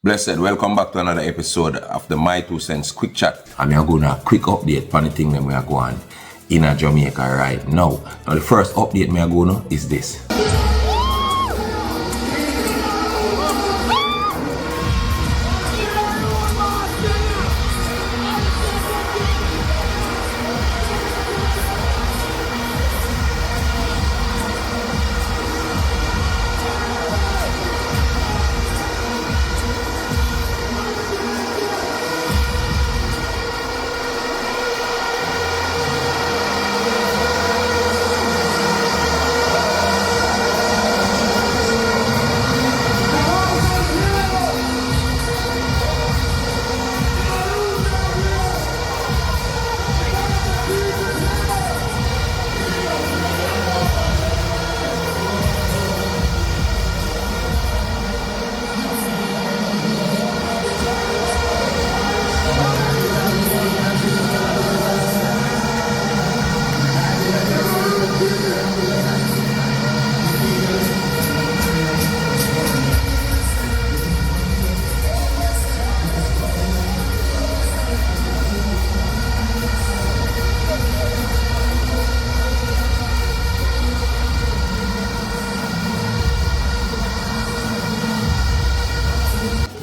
Blessed, welcome back to another episode of the My Two Cents Quick Chat. I'm going to quick update on the thing that we are going in Jamaica right now. Now the first update me are going to is this.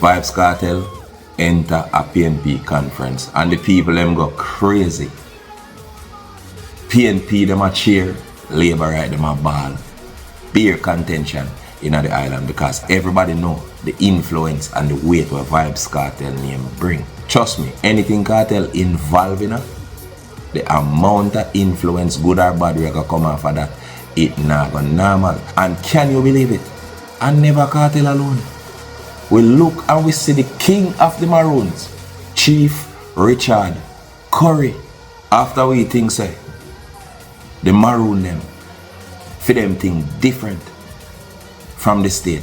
Vybz Cartel enter a PNP conference and the people them go crazy. PNP them a cheer, Labour right them a ball. Beer contention in the island because everybody know the influence and the weight where Vybz Cartel name bring. Trust me, anything Cartel involved in the amount of influence, good or bad, we gonna come off of that, it not gonna normal. And can you believe it? I never Cartel alone. We look and we see the king of the Maroons, Chief Richard Curry. After we think say, the Maroon them, for them think different from the state.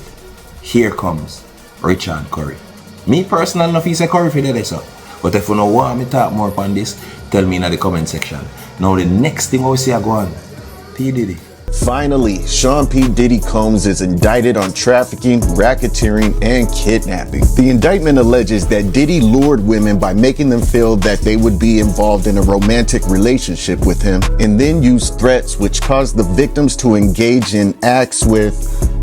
Here comes Richard Curry. Me personally, no feel say Curry for that, so. But if you don't want me to talk more on this, tell me in the comment section. Now the next thing we see I go on, P. Diddy. Finally, Sean P. Diddy Combs is indicted on trafficking, racketeering, and kidnapping. The indictment alleges that Diddy lured women by making them feel that they would be involved in a romantic relationship with him, and then used threats which caused the victims to engage in acts with,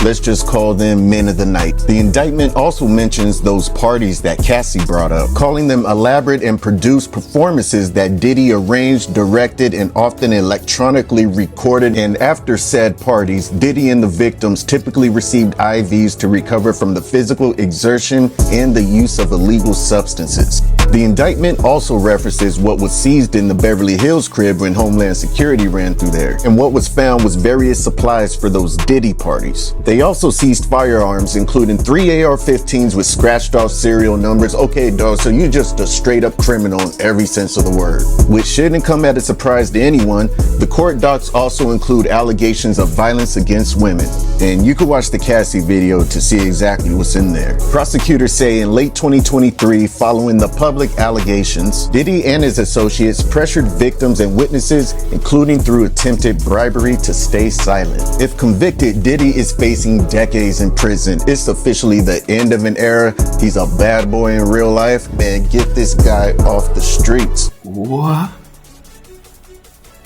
let's just call them men of the night. The indictment also mentions those parties that Cassie brought up, calling them elaborate and produced performances that Diddy arranged, directed, and often electronically recorded. And after said parties, Diddy and the victims typically received IVs to recover from the physical exertion and the use of illegal substances. The indictment also references what was seized in the Beverly Hills crib when Homeland Security ran through there, and what was found was various supplies for those Diddy parties. They also seized firearms, including 3 AR-15s with scratched off serial numbers. Okay, dog, so you just a straight up criminal in every sense of the word. Which shouldn't come as a surprise to anyone. The court docs also include allegations of violence against women. And you can watch the Cassie video to see exactly what's in there. Prosecutors say in late 2023, following the public allegations, Diddy and his associates pressured victims and witnesses, including through attempted bribery, to stay silent. If convicted, Diddy is facing decades in prison. It's officially the end of an era. He's a bad boy in real life. Man, get this guy off the streets. What?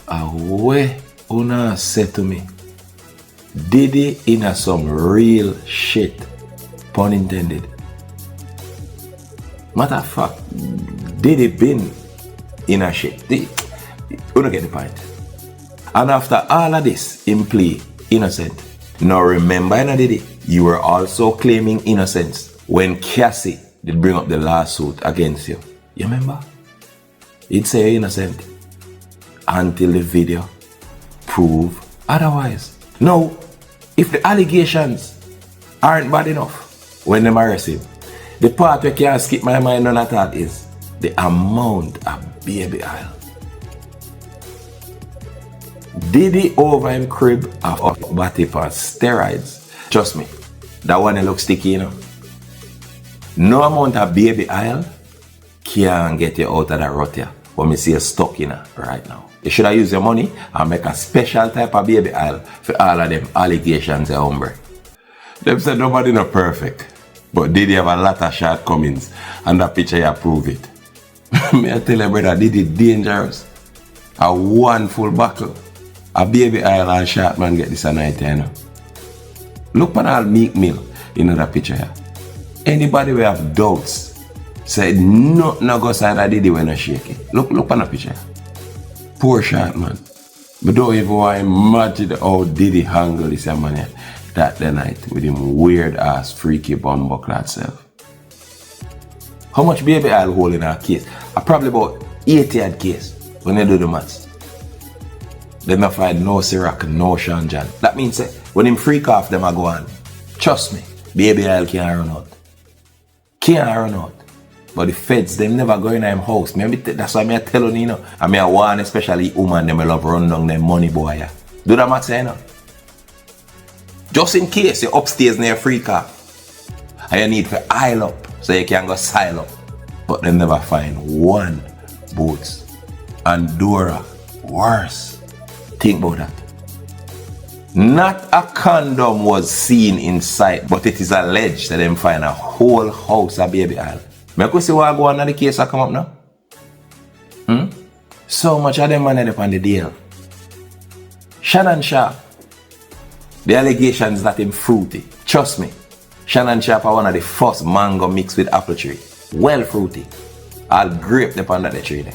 Away una said to me, Diddy in a some real shit, pun intended. Matter of fact, Diddy been in a shit. You don't get the point. And after all of this, him plea innocent. Now remember, Diddy, you were also claiming innocence when Cassie did bring up the lawsuit against you. You remember? He'd say you're innocent until the video prove otherwise. Now, if the allegations aren't bad enough when they arrest him, the part where can't skip my mind on that is the amount of baby oil. Diddy over him crib of body for steroids. Trust me, that one looks sticky, you know. No amount of baby oil can get you out of that rut here. When me see you stuck in right now. You should have used your money and make a special type of baby oil for all of them allegations, hombre. Them said nobody not perfect. But Diddy have a lot of shortcomings, and that picture you prove it. Me I tell you, brother, Diddy dangerous. A one full buckle. A baby oil and short man get this a night, you know. Look at all Meek Mill in that picture here. Anybody who have doubts, say nothing no go side of Diddy when I shake it. Look at that picture. Poor short man. But don't even want to imagine how Diddy handle this man here that the night with him weird ass freaky bumbuckler self. How much baby oil hold in our case? Probably about 80 odd case when they do the maths. They not find no Ciroc, no Sean John. That means when him freak off them I go on. Trust me, baby oil can't run out. Can't run out. But the feds, them never go in them house. That's why I tell you, I mean, I want especially women, them love run down them money boy. Yeah. Do that matter, you know? Just in case you're upstairs near free car. And you need to aisle up so you can go style up. But they never find one boots. And Dora, worse. Think about that. Not a condom was seen in sight, but it is alleged that them find a whole house of baby oil. I could see what I go on in the case I come up now. So much of them money up on the deal. Shannon Sharp. The allegations that him fruity. Trust me. Shannon Sharp are one of the first mango mixed with apple tree. Well fruity. All grape up under the tree there.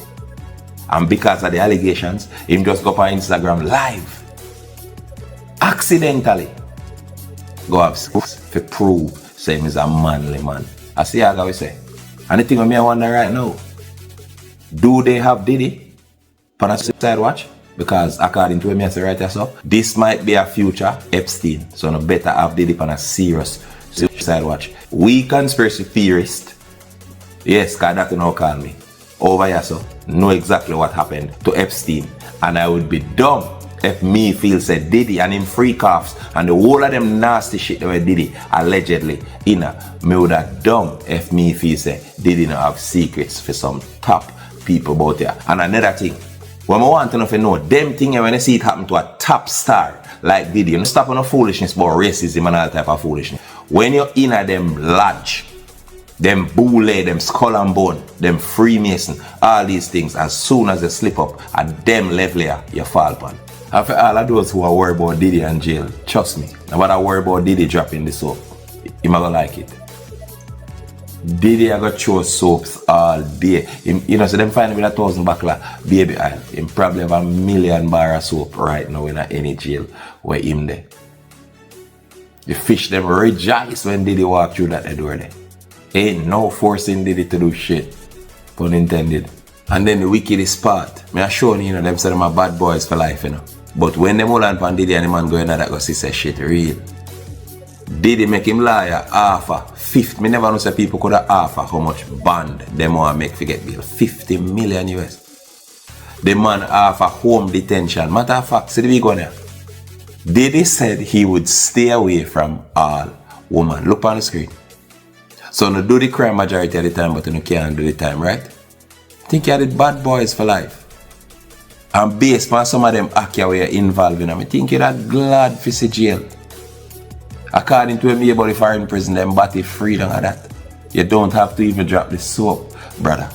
And because of the allegations, him just go up on Instagram live. Accidentally. Go up to prove say him is a manly man. I see how we say. And the thing with me I wonder right now, do they have Diddy on a suicide watch? Because according to me I say right here so, this might be a future Epstein. So no better have Diddy on a serious suicide watch. We conspiracy theorists, yes, cause that now call me, over here so, know exactly what happened to Epstein. And I would be dumb if me feel say Diddy and him freak offs and the whole of them nasty shit that were Diddy allegedly me would have dumb if me feel say Diddy not have secrets for some top people about here. And another thing, what I want to know, them thing when I see it happen to a top star like Diddy, you don't stop on no foolishness about racism and all type of foolishness. When you're in a them lodge, them boule, them skull and bone, them Freemason, all these things, as soon as they slip up at them level here, you fall upon. And for all of those who are worried about Diddy and jail, trust me, nobody worry about Diddy dropping the soap. You might like it. Diddy I got throw soaps all day. So them find with 1,000 buckle of baby oil. Him probably have 1 million bar of soap right now in any jail where him there. The fish them rejoice when Diddy walk through that door there. Ain't no forcing Diddy to do shit. Pun intended. And then the wickedest part, me I show you, them say them are bad boys for life, But when them hold on pan Diddy and the man go in there, that go see say shit real. Diddy make him liar offer 50. Me never know say people could have offer how much bond them want make to get bill. 50 million US. The man offer home detention. Matter of fact, see the big one here. Diddy said he would stay away from all women. Look on the screen. So no do the crime majority of the time, but you can't do the time, right? Think you did bad boys for life. And based on some of them act you were involved in them, I think you're that glad for see jail. According to me about the foreign prison, them body freedom of that. You don't have to even drop the soap, brother.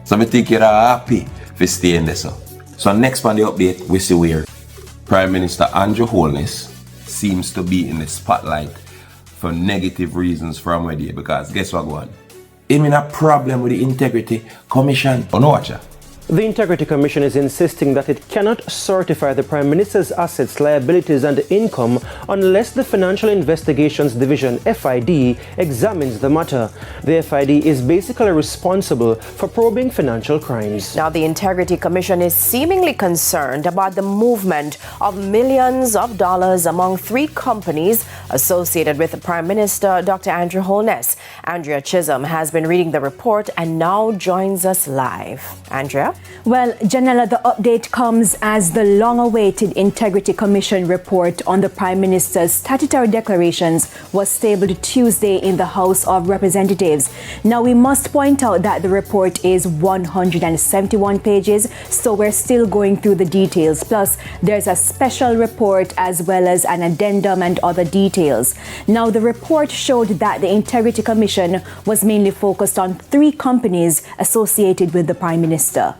So I think you're happy for staying there. So next on the update, we see where Prime Minister Andrew Holness seems to be in the spotlight for negative reasons from where they, because guess what go on? Him in a problem with the Integrity Commission. Oh no, watch that. The Integrity Commission is insisting that it cannot certify the Prime Minister's assets, liabilities and income unless the Financial Investigations Division, FID, examines the matter. The FID is basically responsible for probing financial crimes. Now, the Integrity Commission is seemingly concerned about the movement of millions of dollars among 3 companies associated with Prime Minister Dr. Andrew Holness. Andrea Chisholm has been reading the report and now joins us live. Andrea? Well, Janella, the update comes as the long-awaited Integrity Commission report on the Prime Minister's statutory declarations was tabled Tuesday in the House of Representatives. Now, we must point out that the report is 171 pages, so we're still going through the details. Plus, there's a special report as well as an addendum and other details. Now, the report showed that the Integrity Commission was mainly focused on 3 companies associated with the Prime Minister.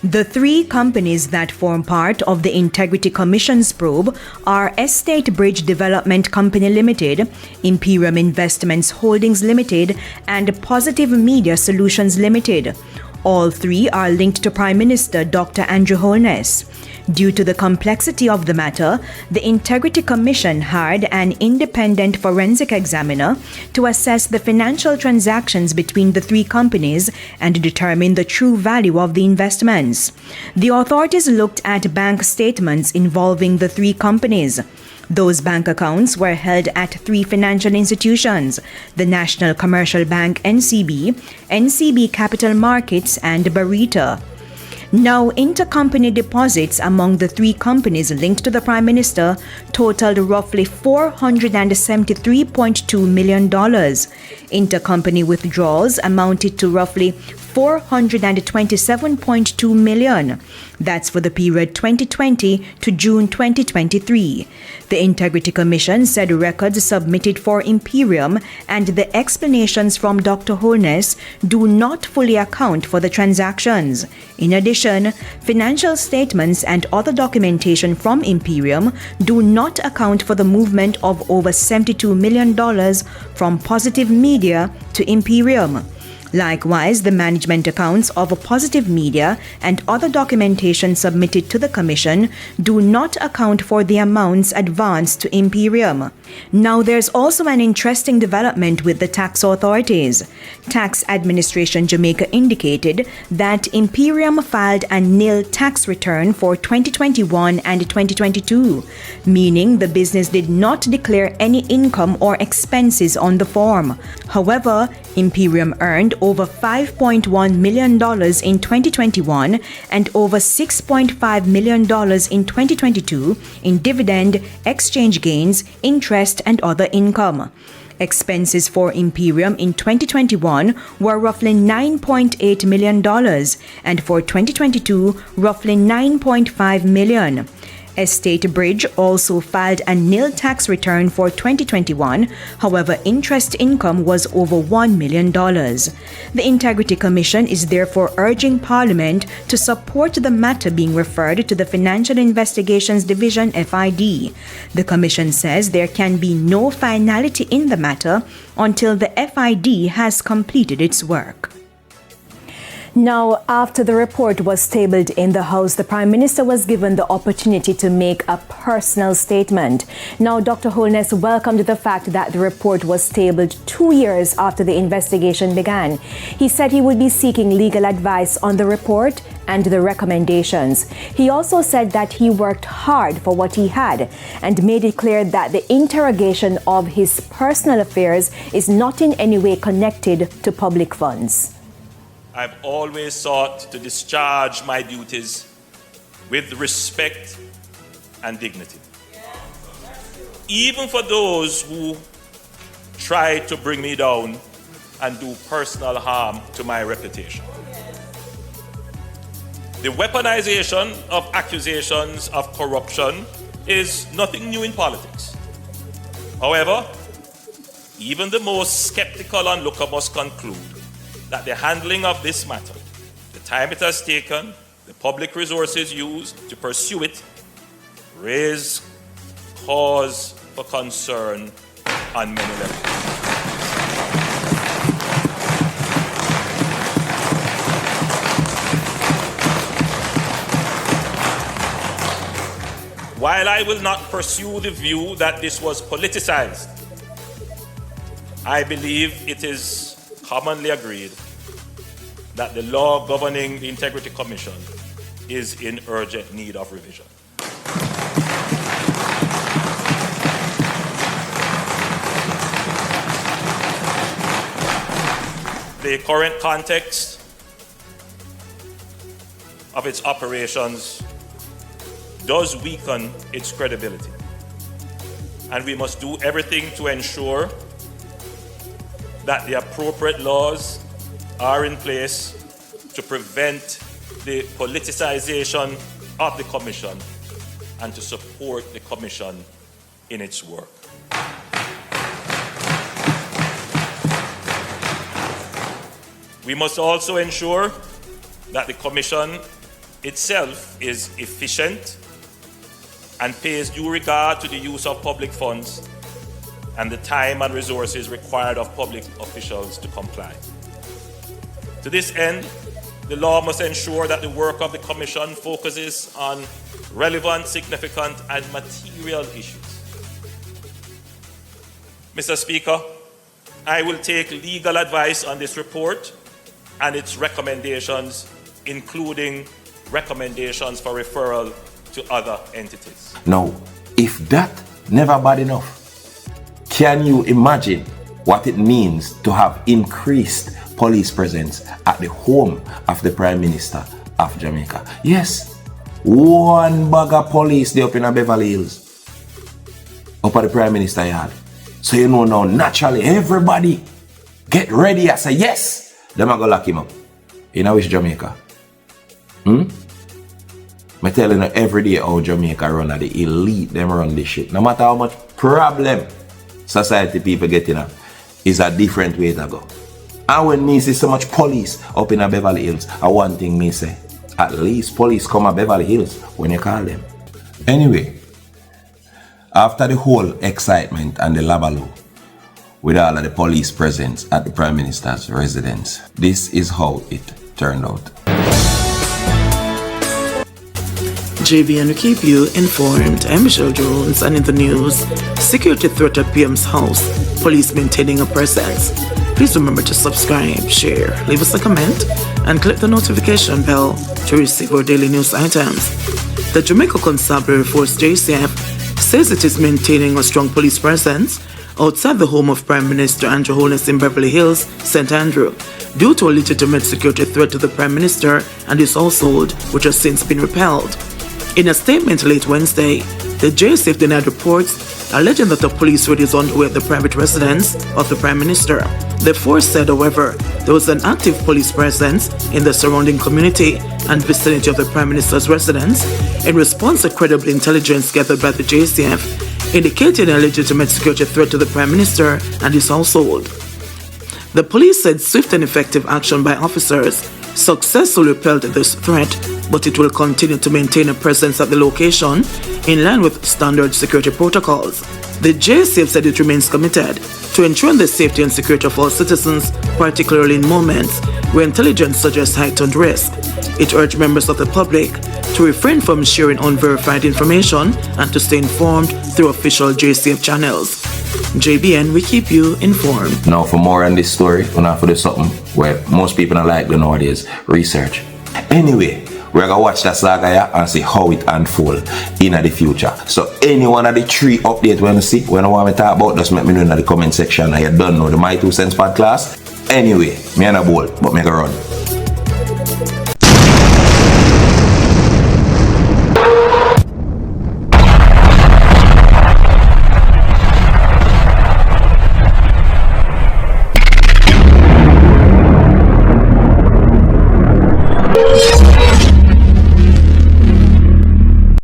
The 3 companies that form part of the Integrity Commission's probe are Estate Bridge Development Company Limited, Imperium Investments Holdings Limited, and Positive Media Solutions Limited. All 3 are linked to Prime Minister Dr. Andrew Holness. Due to the complexity of the matter, the Integrity Commission hired an independent forensic examiner to assess the financial transactions between the 3 companies and determine the true value of the investments. The authorities looked at bank statements involving the 3 companies. Those bank accounts were held at 3 financial institutions: the National Commercial Bank NCB, NCB Capital Markets, and Barita. Now, intercompany deposits among the 3 companies linked to the Prime Minister totaled roughly $473.2 million. Intercompany withdrawals amounted to roughly $427.2 million. That's for the period 2020 to June 2023. The Integrity Commission said records submitted for Imperium and the explanations from Dr. Holness do not fully account for the transactions. In addition, financial statements and other documentation from Imperium do not account for the movement of over $72 million from Positive Media to Imperium. Likewise, the management accounts of Positive Media and other documentation submitted to the Commission do not account for the amounts advanced to Imperium. Now, there's also an interesting development with the tax authorities. Tax Administration Jamaica indicated that Imperium filed a nil tax return for 2021 and 2022, meaning the business did not declare any income or expenses on the form. However, Imperium earned over $5.1 million in 2021 and over $6.5 million in 2022 in dividend, exchange gains, interest, and other income. Expenses for Imperium in 2021 were roughly $9.8 million and for 2022 roughly $9.5 million. Estate Bridge also filed a nil tax return for 2021, however, interest income was over $1 million. The Integrity Commission is therefore urging Parliament to support the matter being referred to the Financial Investigations Division FID. The Commission says there can be no finality in the matter until the FID has completed its work. Now, after the report was tabled in the House, the Prime Minister was given the opportunity to make a personal statement. Now, Dr. Holness welcomed the fact that the report was tabled 2 years after the investigation began. He said he would be seeking legal advice on the report and the recommendations. He also said that he worked hard for what he had and made it clear that the interrogation of his personal affairs is not in any way connected to public funds. I've always sought to discharge my duties with respect and dignity. Even for those who try to bring me down and do personal harm to my reputation. The weaponization of accusations of corruption is nothing new in politics. However, even the most skeptical onlooker must conclude that the handling of this matter, the time it has taken, the public resources used to pursue it, raise cause for concern on many levels. While I will not pursue the view that this was politicized, I believe it is commonly agreed that the law governing the Integrity Commission is in urgent need of revision. the current context of its operations does weaken its credibility. And we must do everything to ensure that the appropriate laws are in place to prevent the politicization of the Commission and to support the Commission in its work. We must also ensure that the Commission itself is efficient and pays due regard to the use of public funds and the time and resources required of public officials to comply. To this end, the law must ensure that the work of the Commission focuses on relevant, significant, and material issues. Mr. Speaker, I will take legal advice on this report and its recommendations, including recommendations for referral to other entities. Now, if that never bad enough, can you imagine what it means to have increased police presence at the home of the Prime Minister of Jamaica? Yes, one bag of police there up in Beverly Hills, up at the Prime Minister yard. So you know now, naturally, everybody get ready and say, yes, them are going to lock him up. You know which Jamaica? I'm telling you every day how Jamaica run at the elite, them run this shit. No matter how much problem society people get in, is a different way to go. And when me see so much police up in a Beverly Hills, one thing me say, at least police come at Beverly Hills when you call them. Anyway, after the whole excitement and the labaloo with all of the police presence at the Prime Minister's residence, this is how it turned out. JBN will keep you informed. I'm Michelle Jones, and in the news, security threat at PM's house, police maintaining a presence. Please remember to subscribe, share, leave us a comment, and click the notification bell to receive our daily news items. The Jamaica Constabulary Force JCF says it is maintaining a strong police presence outside the home of Prime Minister Andrew Holness in Beverly Hills, St. Andrew, due to a legitimate security threat to the Prime Minister and his household, which has since been repelled. In a statement late Wednesday, the JCF denied reports alleging that the police raid is underway at the private residence of the Prime Minister. The force said, however, there was an active police presence in the surrounding community and vicinity of the Prime Minister's residence in response to credible intelligence gathered by the JCF, indicating a legitimate security threat to the Prime Minister and his household. The police said swift and effective action by officers successfully repelled this threat, but it will continue to maintain a presence at the location in line with standard security protocols. The JCF said it remains committed to ensuring the safety and security of all citizens, particularly in moments where intelligence suggests heightened risk. It urged members of the public to refrain from sharing unverified information and to stay informed through official JCF channels. JBN, we keep you informed. Now, for more on this story, we're going to do something where most people don't like nowadays, research. Anyway, we're going to watch that saga here and see how it unfolds in the future. So any one of the three updates when you see, when you want me to talk about, just let me know in the comment section. I don't know the My 2 Cents podcast. Anyway, me and a bowl, but me go run.